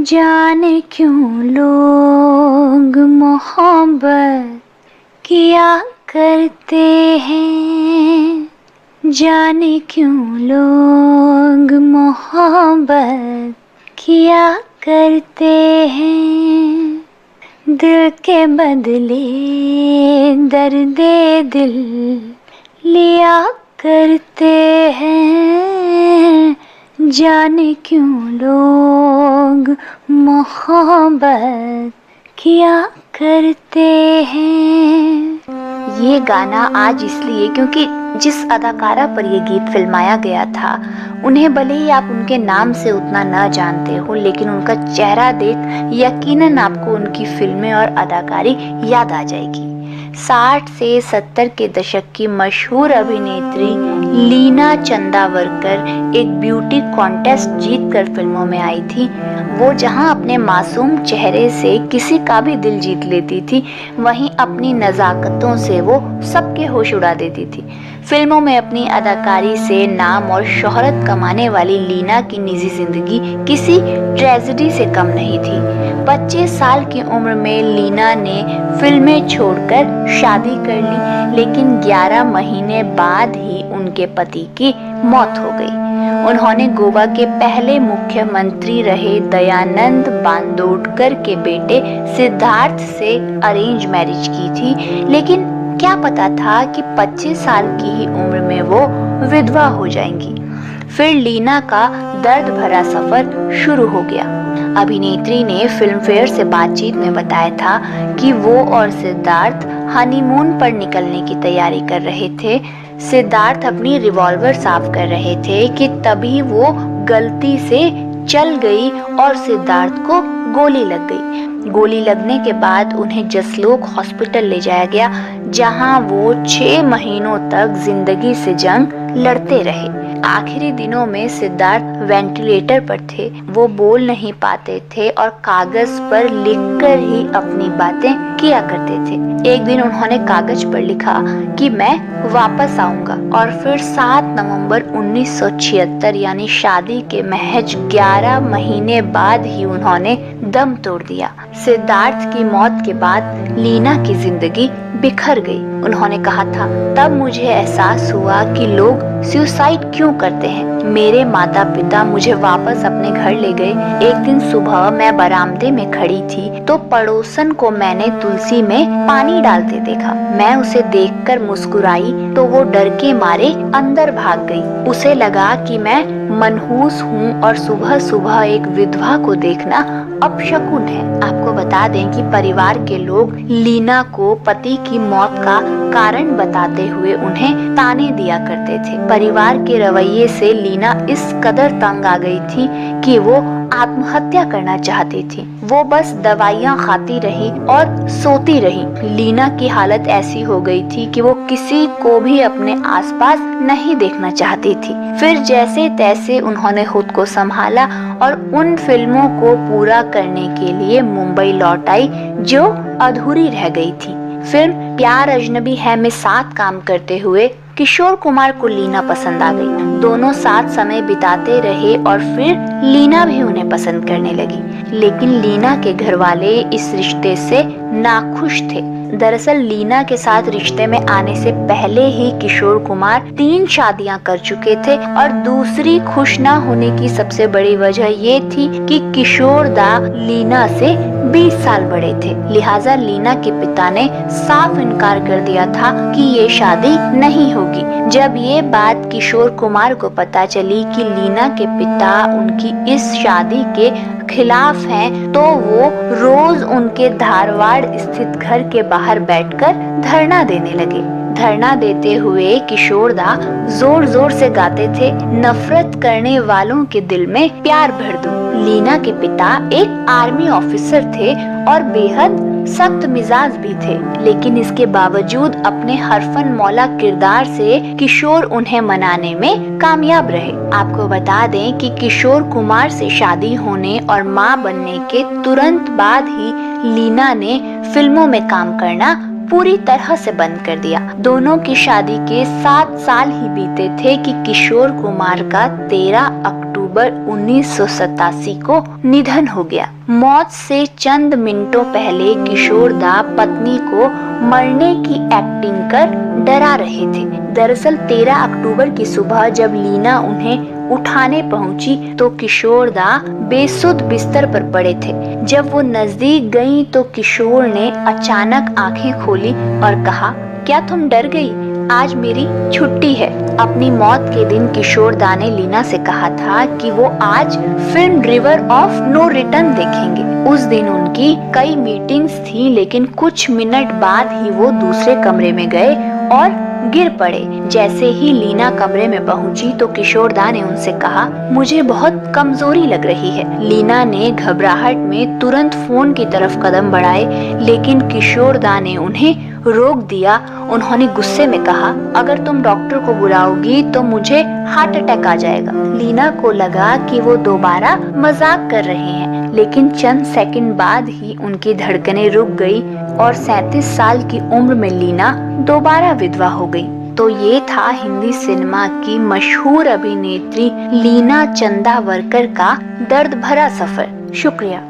जाने क्यों लोग मोहब्बत किया करते हैं, जाने क्यों लोग मोहब्बत किया करते हैं। दिल के बदले दर्दे दिल लिया करते हैं, जाने क्यों लोग मोहब्बत किया करते हैं। ये गाना आज इसलिए क्योंकि जिस अदाकारा पर ये गीत फिल्माया गया था, उन्हें भले ही आप उनके नाम से उतना न जानते हो, लेकिन उनका चेहरा देख यकीनन आपको उनकी फिल्में और अदाकारी याद आ जाएगी। 60 से 70 के दशक की मशहूर अभिनेत्री लीना चंदावरकर एक ब्यूटी कॉन्टेस्ट जीतकर फिल्मों में आई थी। वो जहां अपने मासूम चेहरे से किसी का भी दिल जीत लेती थी, वहीं अपनी नज़ाकतों से वो सबके होश उड़ा देती थी। फिल्मों में अपनी अदाकारी से नाम और शोहरत कमाने वाली लीना की निजी जिंदगी किसी ट्रेजेडी से कम नहीं थी। 25 साल की उम्र में लीना ने फिल्में छोड़कर शादी कर ली, लेकिन 11 महीने बाद ही उनके पति की मौत हो गई। उन्होंने गोवा के पहले मुख्यमंत्री रहे दयानंद बांदोडकर के बेटे सिद्धार्थ से अरेंज मैरिज की थी, लेकिन क्या पता था कि 25 साल की ही उम्र में वो विधवा हो जाएंगी। फिर लीना का दर्द भरा सफर शुरू हो गया। अभिनेत्री ने फिल्म फेयर से बातचीत में बताया था कि वो और सिद्धार्थ हनीमून पर निकलने की तैयारी कर रहे थे। सिद्धार्थ अपनी रिवॉल्वर साफ कर रहे थे कि तभी वो गलती से चल गई और सिद्धार्थ को गोली लग गई। गोली लगने के बाद उन्हें जसलोक हॉस्पिटल ले जाया गया, जहां वो 6 महीनों तक जिंदगी से जंग लड़ते रहे। आखिरी दिनों में सिद्धार्थ वेंटिलेटर पर थे। वो बोल नहीं पाते थे और कागज पर लिखकर ही अपनी बातें किया करते थे। एक दिन उन्होंने कागज पर लिखा कि मैं वापस आऊंगा, और फिर 7 नवंबर 1976 यानी शादी के महज 11 महीने बाद ही उन्होंने दम तोड़ दिया। सिद्धार्थ की मौत के बाद लीना की जिंदगी बिखर गई। उन्होंने कहा था, तब मुझे एहसास हुआ कि लोग सुसाइड क्यों करते हैं। मेरे माता पिता मुझे वापस अपने घर ले गए। एक दिन सुबह मैं बरामदे में खड़ी थी तो पड़ोसन को मैंने तुलसी में पानी डालते देखा। मैं उसे देखकर मुस्कुराई तो वो डर के मारे अंदर भाग गई। उसे लगा कि मैं मनहूस हूँ और सुबह सुबह एक विधवा को देखना अपशकुन है। आपको बता दें कि परिवार के लोग लीना को पति की मौत का कारण बताते हुए उन्हें ताने दिया करते थे। परिवार के रवैये से लीना इस कदर तंग आ गई थी कि वो आत्महत्या करना चाहती थी। वो बस दवाइयाँ खाती रही और सोती रही। लीना की हालत ऐसी हो गई थी कि वो किसी को भी अपने आसपास नहीं देखना चाहती थी। फिर जैसे तैसे उन्होंने खुद को संभाला और उन फिल्मों को पूरा करने के लिए मुंबई लौट आई जो अधूरी रह गई थी। फिल्म प्यार अजनबी है में साथ काम करते हुए किशोर कुमार को लीना पसंद आ गई। दोनों साथ समय बिताते रहे और फिर लीना भी उन्हें पसंद करने लगी। लेकिन लीना के घर वाले इस रिश्ते से नाखुश थे। दरअसल लीना के साथ रिश्ते में आने से पहले ही किशोर कुमार 3 शादियां कर चुके थे, और दूसरी खुश ना होने की सबसे बड़ी वजह ये थी कि किशोर दा लीना से 20 साल बड़े थे। लिहाजा लीना के पिता ने साफ इनकार कर दिया था कि ये शादी नहीं होगी। जब ये बात किशोर कुमार को पता चली कि लीना के पिता उनकी इस शादी के खिलाफ हैं, तो वो रोज उनके धारवाड़ स्थित घर के बाहर बैठकर धरना देने लगे। धरना देते हुए किशोर दा जोर जोर से गाते थे, नफरत करने वालों के दिल में प्यार भर दूं। लीना के पिता एक आर्मी ऑफिसर थे और बेहद सख्त मिजाज भी थे, लेकिन इसके बावजूद अपने हरफन मौला किरदार से किशोर उन्हें मनाने में कामयाब रहे। आपको बता दें कि किशोर कुमार से शादी होने और मां बनने के तुरंत बाद ही लीना ने फिल्मों में काम करना पूरी तरह से बंद कर दिया। दोनों की शादी के 7 साल ही बीते थे कि किशोर कुमार का 13 अक्टूबर अक्टूबर 1987 को निधन हो गया। मौत से चंद मिनटों पहले किशोर दा पत्नी को मरने की एक्टिंग कर डरा रहे थे। दरअसल 13 अक्टूबर की सुबह जब लीना उन्हें उठाने पहुंची तो किशोर दा बेसुध बिस्तर पर पड़े थे। जब वो नजदीक गईं तो किशोर ने अचानक आंखें खोली और कहा, क्या तुम डर गई? आज मेरी छुट्टी है। अपनी मौत के दिन किशोर दा ने लीना से कहा था कि वो आज film river of no return देखेंगे। उस दिन उनकी कई मीटिंग्स थी, लेकिन कुछ मिनट बाद ही वो दूसरे कमरे में गए और गिर पड़े। जैसे ही लीना कमरे में पहुंची तो किशोर दा ने उनसे कहा, मुझे बहुत कमजोरी लग रही है। लीना ने घबराहट में तुरंत फोन की तरफ कदम बढ़ाए, लेकिन किशोर दा ने उन्हें रोक दिया। उन्होंने गुस्से में कहा, अगर तुम डॉक्टर को बुलाओगी तो मुझे हार्ट अटैक आ जाएगा। लीना को लगा कि वो दोबारा मजाक कर रहे हैं, लेकिन चंद सेकंड बाद ही उनकी धड़कनें रुक गई और 37 साल की उम्र में लीना दोबारा विधवा हो गई। तो ये था हिंदी सिनेमा की मशहूर अभिनेत्री लीना चंदावरकर का दर्द भरा सफर। शुक्रिया।